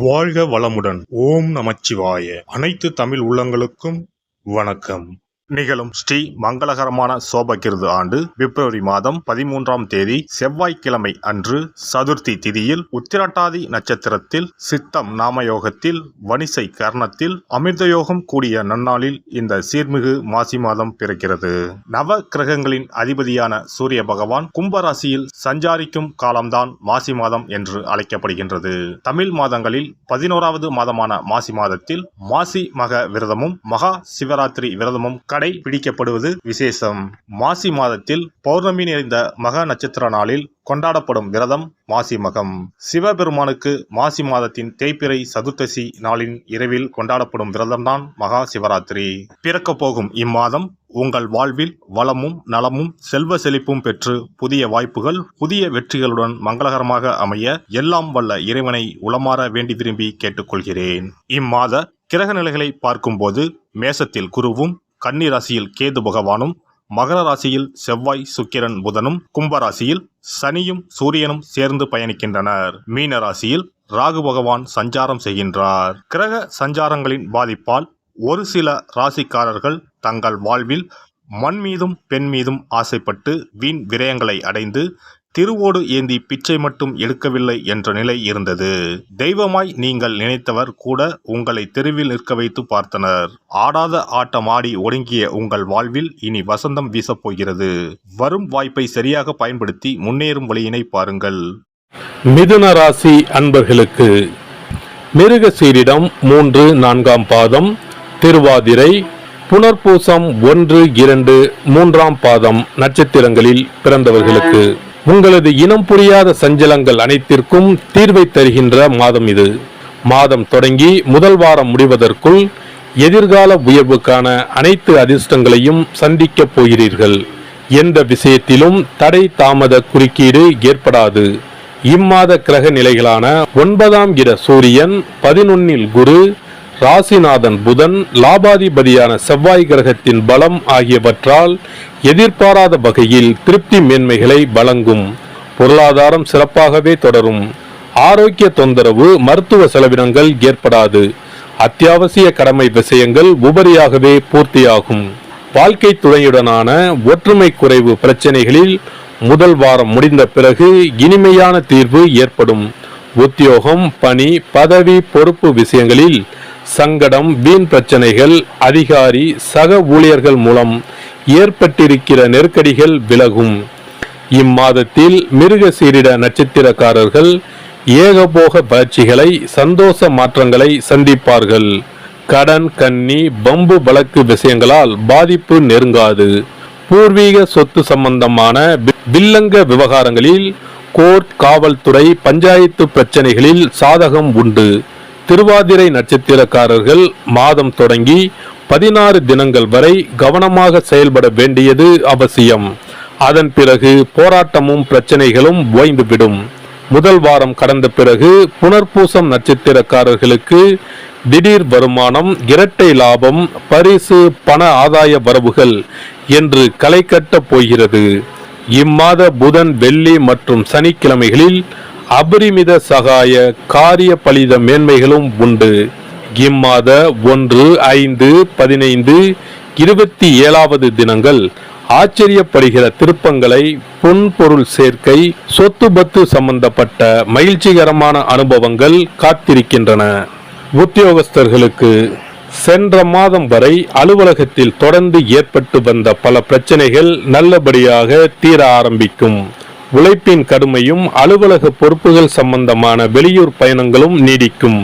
வாழ்க வளமுடன். ஓம் நமச்சிவாய. அனைத்து தமிழ் உள்ளங்களுக்கும் வணக்கம். நிகழும் ஸ்ரீ மங்களகரமான சோபகிருது ஆண்டு பிப்ரவரி மாதம் 13ஆம் தேதி செவ்வாய்க்கிழமை அன்று சதுர்த்தி திதியில் உத்திரட்டாதி நட்சத்திரத்தில் சித்தம் நாமயோகத்தில் வணிசை கர்ணத்தில் அமிர்தயோகம் கூடிய நன்னாளில் இந்த சீர்மிகு மாசி மாதம் பிறக்கிறது. நவ கிரகங்களின் அதிபதியான சூரிய பகவான் கும்பராசியில் சஞ்சாரிக்கும் காலம்தான் மாசி மாதம் என்று அழைக்கப்படுகின்றது. தமிழ் மாதங்களில் 11வது மாதமான மாசி மாதத்தில் மாசி மக விரதமும் மகா சிவராத்திரி விரதமும் கடைபிடிக்கப்படுவது விசேஷம். மாசி மாதத்தில் பௌர்ணமி நிறைந்த மக நட்சத்திர நாளில் கொண்டாடப்படும் விரதம் மாசி மகம். சிவபெருமானுக்கு மாசி மாதத்தின் தேய்பிறை சதுர்த்தசி நாளின் இரவில் கொண்டாடப்படும் விரதம்தான் மகா சிவராத்திரி. பிறக்க போகும் இம்மாதம் உங்கள் வாழ்வில் வளமும் நலமும் செல்வ செழிப்பும் பெற்று புதிய வாய்ப்புகள் புதிய வெற்றிகளுடன் மங்களகரமாக அமைய எல்லாம் வல்ல இறைவனை உளமாற வேண்டி விரும்பி கேட்டுக்கொள்கிறேன். இம்மாத கிரக நிலைகளை பார்க்கும்போது மேசத்தில் குருவும் கன்னி ராசியில் கேது பகவானும் மகர ராசியில் செவ்வாய் சுக்கிரன் புதனும் கும்பராசியில் சனியும் சூரியனும் சேர்ந்து பயணிக்கின்றனர். மீன ராசியில் ராகு பகவான் சஞ்சாரம் செய்கின்றார். கிரக சஞ்சாரங்களின் பாதிப்பால் ஒரு சில ராசிக்காரர்கள் தங்கள் வாழ்வில் மண் மீதும் பெண் மீதும் ஆசைப்பட்டு வீண் விரயங்களை அடைந்து திருவோடு ஏந்தி பிச்சை மட்டும் எடுக்கவில்லை என்ற நிலை இருந்தது. தெய்வமாய் நீங்கள் நினைத்தவர் கூட உங்களை தெருவில் நிற்க வைத்து பார்த்தனர். ஆடாத ஆட்டம் ஆடி ஒடுங்கிய உங்கள் வாழ்வில் இனி வசந்தம் வீசப்போகிறது. வரும் வாய்ப்பை சரியாக பயன்படுத்தி முன்னேறும் வழியினை பாருங்கள். மிதுன ராசி அன்பர்களுக்கு மிருகசீரிடம் 3, 4ஆம் பாதம், திருவாதிரை, புனர்பூசம் 1, 2, 3ஆம் பாதம் நட்சத்திரங்களில் பிறந்தவர்களுக்கு உங்களது இனம் புரியாத சஞ்சலங்கள் அனைத்திற்கும் தீர்வை தருகின்ற மாதம் இது. மாதம் தொடங்கி முதல் வாரம் முடிவதற்குள் எதிர்கால உயர்வுக்கான அனைத்து அதிர்ஷ்டங்களையும் சந்திக்கப் போகிறீர்கள். எந்த விஷயத்திலும் தடை தாமத குறுக்கீடு ஏற்படாது. இம்மாத கிரக நிலைகளான 9ஆம் இட சூரியன், 11இல் குரு, ராசிநாதன் புதன், லாபாதிபதியான செவ்வாய் கிரகத்தின் பலம் ஆகியவற்றால் எதிர்பாராத வகையில் திருப்தி மேன்மைகளை வழங்கும். பொருளாதாரம் சிறப்பாகவே தொடரும். ஆரோக்கிய தொந்தரவு, மருத்துவ செலவினங்கள் ஏற்படாது. அத்தியாவசிய கடமை விஷயங்கள் உபரியாகவே பூர்த்தியாகும். வாழ்க்கை துணையுடனான ஒற்றுமை குறைவு பிரச்சனைகளில் முதல் வாரம் முடிந்த பிறகு இனிமையான தீர்வு ஏற்படும். உத்தியோகம், பணி, பதவி, பொறுப்பு விஷயங்களில் சங்கடம், வீண் பிரச்சனைகள், அதிகாரி சக ஊழியர்கள் மூலம் ஏற்பட்டிருக்கிற நெருக்கடிகள் விலகும். இம்மாதத்தில் மிருகசீரிட நட்சத்திரக்காரர்கள் ஏகபோக வளர்ச்சிகளை, சந்தோஷ மாற்றங்களை சந்திப்பார்கள். கடன், கன்னி, பம்பு வழக்கு விஷயங்களால் பாதிப்பு நெருங்காது. பூர்வீக சொத்து சம்பந்தமான வில்லங்க விவகாரங்களில் கோர்ட், காவல்துறை, பஞ்சாயத்து பிரச்சனைகளில் சாதகம் உண்டு. திருவாதிரை நட்சத்திரக்காரர்கள் மாதம் தொடங்கி 16 தினங்கள் வரை கவனமாக செயல்பட வேண்டியது அவசியம். அதன் பிறகு போராட்டமும் பிரச்சனைகளும் ஓய்ந்துவிடும். முதல் வாரம் கடந்த பிறகு புனர்பூசம் நட்சத்திரக்காரர்களுக்கு திடீர் வருமானம், இரட்டை லாபம், பரிசு, பண ஆதாய வரவுகள் என்று களை கட்டப் போகிறது. இம்மாத புதன், வெள்ளி மற்றும் சனிக்கிழமைகளில் அபரிமித சகாய காரிய பலித மேன்மைகளும் உண்டு. இம்மாத 1, 5, 15, 27வது தினங்கள் ஆச்சரியப்படுகிற திருப்பங்களை, பொன்பொருள் சேர்க்கை, சொத்து பத்து சம்பந்தப்பட்ட மகிழ்ச்சிகரமான அனுபவங்கள் காத்திருக்கின்றன. உத்தியோகஸ்தர்களுக்கு சென்ற மாதம் வரை அலுவலகத்தில் தொடர்ந்து ஏற்பட்டு வந்த பல பிரச்சனைகள் நல்லபடியாக தீர ஆரம்பிக்கும். உழைப்பின் கடுமையும் அலுவலக பொறுப்புகள் சம்பந்தமான வெளியூர் பயணங்களும் நீடிக்கும்.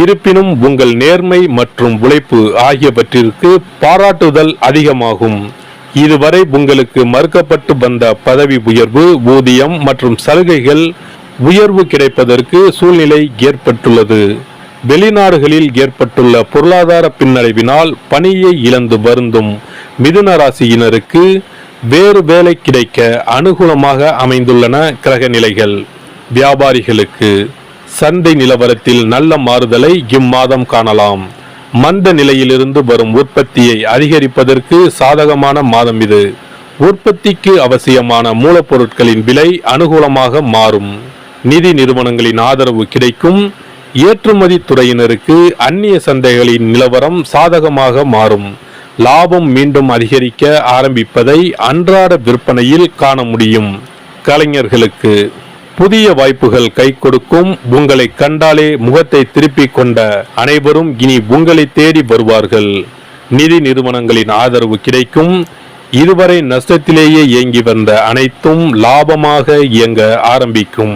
இருப்பினும் உங்கள் நேர்மை மற்றும் உழைப்பு ஆகியவற்றிற்கு பாராட்டுதல் அதிகமாகும். இதுவரை உங்களுக்கு மறுக்கப்பட்டு வந்த பதவி உயர்வு, ஊதியம் மற்றும் சலுகைகள் உயர்வு கிடைப்பதற்கு சூழ்நிலை ஏற்பட்டுள்ளது. வெளிநாடுகளில் ஏற்பட்டுள்ள பொருளாதார பின்னடைவினால் பணியை இழந்து வருந்தும் மிதுன ராசியினருக்கு வேறு வேலை கிடைக்க அனுகூலமாக அமைந்துள்ளன கிரக நிலைகள். வியாபாரிகளுக்கு சந்தை நிலவரத்தில் நல்ல மாறுதலை இம்மாதம் காணலாம். மந்த நிலையிலிருந்து வரும் உற்பத்தியை அதிகரிப்பதற்கு சாதகமான மாதம் இது. உற்பத்திக்கு அவசியமான மூலப்பொருட்களின் விலை அனுகூலமாக மாறும். நிதி நிறுவனங்களின் ஆதரவு கிடைக்கும். ஏற்றுமதி துறையினருக்கு அந்நிய சந்தைகளின் நிலவரம் சாதகமாக மாறும். லாபம் மீண்டும் அதிகரிக்க ஆரம்பிப்பதை அன்றாட விற்பனையில் காண முடியும். கலைஞர்களுக்கு புதிய வாய்ப்புகள் கை கொடுக்கும். உங்களை கண்டாலே முகத்தை திருப்பிக் கொண்ட அனைவரும் இனி உங்களை தேடி வருவார்கள். நிதி நிறுவனங்களின் ஆதரவு கிடைக்கும். இதுவரை நஷ்டத்திலேயே இயங்கி வந்த அனைத்தும் லாபமாக இயங்க ஆரம்பிக்கும்.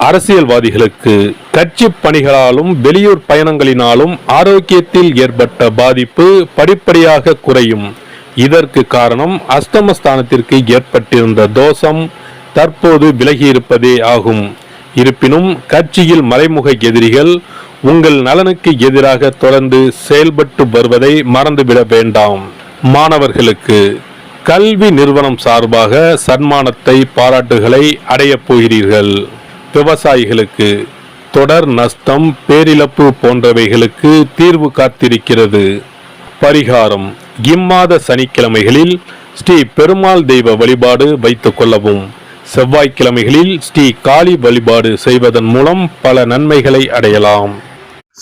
அரசியல்வாதிகளுக்கு கட்சி பணிகளாலும் வெளியூர் பயணங்களினாலும் ஆரோக்கியத்தில் ஏற்பட்ட பாதிப்பு படிப்படியாக குறையும். இதற்கு காரணம் அஷ்டமஸ்தானத்திற்கு ஏற்பட்டிருந்த தோஷம் தற்போது விலகியிருப்பதே ஆகும். இருப்பினும் கட்சியில் மறைமுக எதிரிகள் உங்கள் நலனுக்கு எதிராக தொடர்ந்து செயல்பட்டு வருவதை மறந்துவிட வேண்டாம். மாணவர்களுக்கு கல்வி நிறுவனம் சார்பாக சன்மானத்தை பாராட்டுகளை அடையப் போகிறீர்கள். விவசாயிகளுக்கு தொடர் நஷ்டம் பேரிழப்பு போன்றவைகளுக்கு தீர்வு காத்திருக்கிறது. பரிகாரம்: இம்மாத சனிக்கிழமைகளில் ஸ்ரீ பெருமாள் தெய்வ வழிபாடு வைத்துக் கொள்ளவும். செவ்வாய்க்கிழமைகளில் ஸ்ரீ காளி வழிபாடு செய்வதன் மூலம் பல நன்மைகளை அடையலாம்.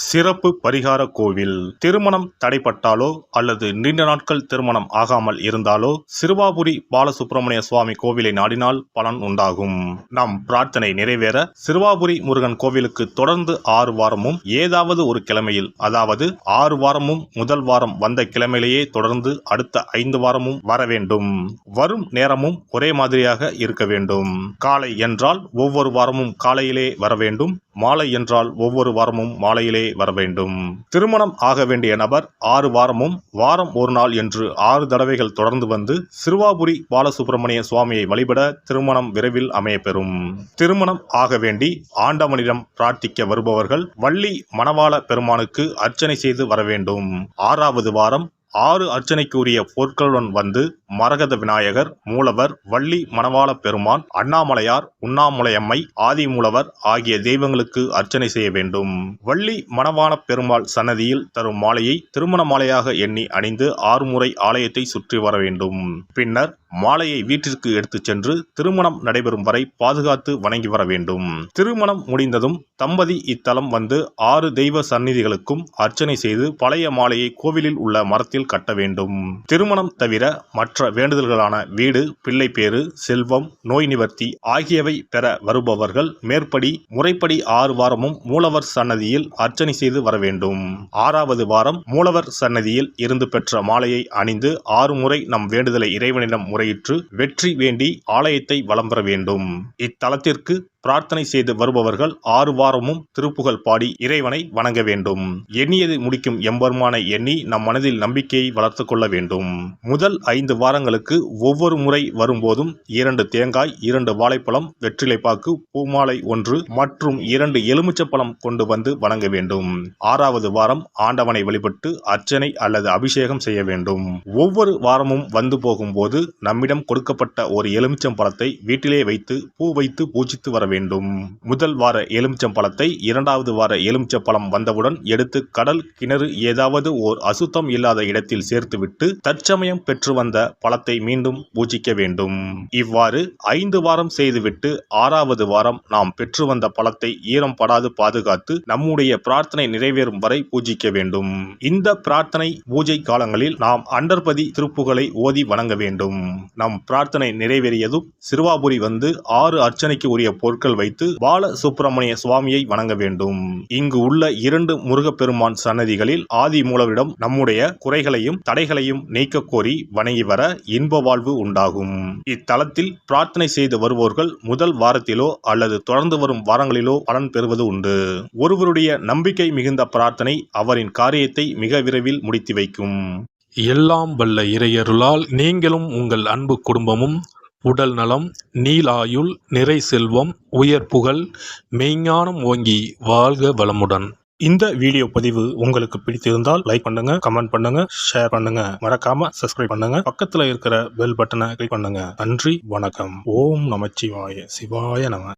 சிறப்பு பரிகார கோவில். திருமணம் தடைப்பட்டாலோ அல்லது நீண்ட நாட்கள் திருமணம் ஆகாமல் இருந்தாலோ சிறுவாபுரி பாலசுப்பிரமணிய சுவாமி கோவிலை நாடினால் பலன் உண்டாகும். நம் பிரார்த்தனை நிறைவேற சிறுவாபுரி முருகன் கோவிலுக்கு தொடர்ந்து 6 வாரமும் ஏதாவது ஒரு கிழமையில், அதாவது 6 வாரமும் முதல் வாரம் வந்த கிழமையிலேயே தொடர்ந்து அடுத்த 5 வாரமும் வர வேண்டும். வரும் நேரமும் ஒரே மாதிரியாக இருக்க வேண்டும். காலை என்றால் ஒவ்வொரு வாரமும் காலையிலே வர வேண்டும். மாலை என்றால் ஒவ்வொரு வாரமும் மாலையிலே வர வேண்டும். திருமணம் ஆக வேண்டிய நபர் 6 வாரமும் வாரம் ஒரு நாள் என்று 6 தடவைகள் தொடர்ந்து வந்து சிறுவாபுரி பாலசுப்பிரமணிய சுவாமியை வழிபட திருமணம் விரைவில் அமையப்பெறும். திருமணம் ஆக வேண்டி ஆண்டவனிடம் பிரார்த்திக்க வருபவர்கள் வள்ளி மணவாள பெருமானுக்கு அர்ச்சனை செய்து வர வேண்டும். 6வது வாரம் 6 அர்ச்சனைக்குரிய பொருட்களுடன் வந்து மரகத விநாயகர், மூலவர், வள்ளி மணவாள பெருமான், அண்ணாமலையார், உண்ணாமுலையம்மை, ஆதி மூலவர் ஆகிய தெய்வங்களுக்கு அர்ச்சனை செய்ய வேண்டும். வள்ளி மணவாள பெருமாள் சன்னதியில் தரும் மாலையை திருமண மாலையாக எண்ணி அணிந்து 6 முறை ஆலயத்தை சுற்றி வர வேண்டும். பின்னர் மாலையை வீட்டிற்கு எடுத்துச் சென்று திருமணம் நடைபெறும் வரை பாதுகாத்து வணங்கி வர வேண்டும். திருமணம் முடிந்ததும் தம்பதி இத்தலம் வந்து 6 தெய்வ சந்நிதிகளுக்கும் அர்ச்சனை செய்து பழைய மாலையை கோவிலில் உள்ள மரத்தில் கட்ட வேண்டும். திருமணம் தவிர மற்ற வேண்டுதல்களான வீடு, பிள்ளை பேறு, செல்வம், நோய் நிவர்த்தி ஆகியவை பெற வருபவர்கள் மேற்படி முறைப்படி 6 வாரமும் மூலவர் சன்னதியில் அர்ச்சனை செய்து வர வேண்டும். 6வது வாரம் மூலவர் சன்னதியில் இருந்து பெற்ற மாலையை அணிந்து 6 முறை நம் வேண்டுதலை இறைவனிடம் முறையிட்டு வெற்றி வேண்டி ஆலயத்தை வலம் பெற வேண்டும். இத்தலத்திற்கு பிரார்த்தனை செய்து வருபவர்கள் 6 வாரமும் திருப்புகழ் பாடி இறைவனை வணங்க வேண்டும். எண்ணியது முடிக்கும் எம்பெருமானை எண்ணி நம் மனதில் நம்பிக்கையை வளர்த்து கொள்ள வேண்டும். முதல் 5 வாரங்களுக்கு ஒவ்வொரு முறை வரும்போதும் 2 தேங்காய், 2 வாழைப்பழம், வெற்றிலைப்பாக்கு, பூமாலை 1 மற்றும் 2 எலுமிச்சப்பழம் கொண்டு வந்து வணங்க வேண்டும். 6வது வாரம் ஆண்டவனை வழிபட்டு அர்ச்சனை அல்லது அபிஷேகம் செய்ய வேண்டும். ஒவ்வொரு வாரமும் வந்து போகும்போது நம்மிடம் கொடுக்கப்பட்ட ஒரு எலுமிச்சம் பழத்தை வீட்டிலே வைத்து பூ வைத்து பூஜித்து வர வேண்டும். முதல் வார எலுமிச்சம் பழத்தை 2வது வார எலுமிச்சம் பழம் வந்தவுடன் எடுத்து கடல், கிணறு ஏதாவது ஓர் அசுத்தம் இல்லாத இடத்தில் சேர்த்துவிட்டு தற்சமயம் பெற்று வந்த பழத்தை மீண்டும் பூஜிக்க வேண்டும். இவ்வாறு 5 வாரம் செய்துவிட்டு 6வது வாரம் நாம் பெற்று வந்த பழத்தை ஈரம் படாது பாதுகாத்து நம்முடைய பிரார்த்தனை நிறைவேறும் வரை பூஜிக்க வேண்டும். இந்த பிரார்த்தனை பூஜை காலங்களில் நாம் அண்டர்பதி திருப்புகளை ஓதி வணங்க வேண்டும். நம் பிரார்த்தனை நிறைவேறியதும் சிறுவாபுரி வந்து 6 அர்ச்சனைக்கு உரிய பொருட்கள் வைத்து பால சுப்பிரமணிய சுவாமியை வணங்க வேண்டும். இங்கு உள்ள 2 முருகப்பெருமான் சன்னதிகளில் ஆதி மூலவரிடம் நம்முடைய குறைகளையும் தடைகளையும் நீக்க கோரி வணங்கி வர இன்ப வாழ்வு உண்டாகும். இத்தலத்தில் பிரார்த்தனை செய்து வருவோர்கள் முதல் வாரத்திலோ அல்லது தொடர்ந்து வரும் வாரங்களிலோ பலன் பெறுவது உண்டு. ஒருவருடைய நம்பிக்கை மிகுந்த பிரார்த்தனை அவரின் காரியத்தை மிக விரைவில் முடித்து வைக்கும். எல்லாம் வல்ல இறையருளால் நீங்களும் உங்கள் அன்பு குடும்பமும் உடல் நலம், நீலாயுள், நிறை செல்வம், உயர் புகழ், மெய்ஞானம் ஓங்கி வாழ்க வளமுடன். இந்த வீடியோ பதிவு உங்களுக்கு பிடித்திருந்தால் லைக் பண்ணுங்க, கமெண்ட் பண்ணுங்க, ஷேர் பண்ணுங்க, மறக்காம சப்ஸ்கிரைப் பண்ணுங்க, பக்கத்துல இருக்கிற பெல் பட்டனை கிளிக் பண்ணுங்க. நன்றி, வணக்கம். ஓம் நமச்சிவாய. சிவாய நம.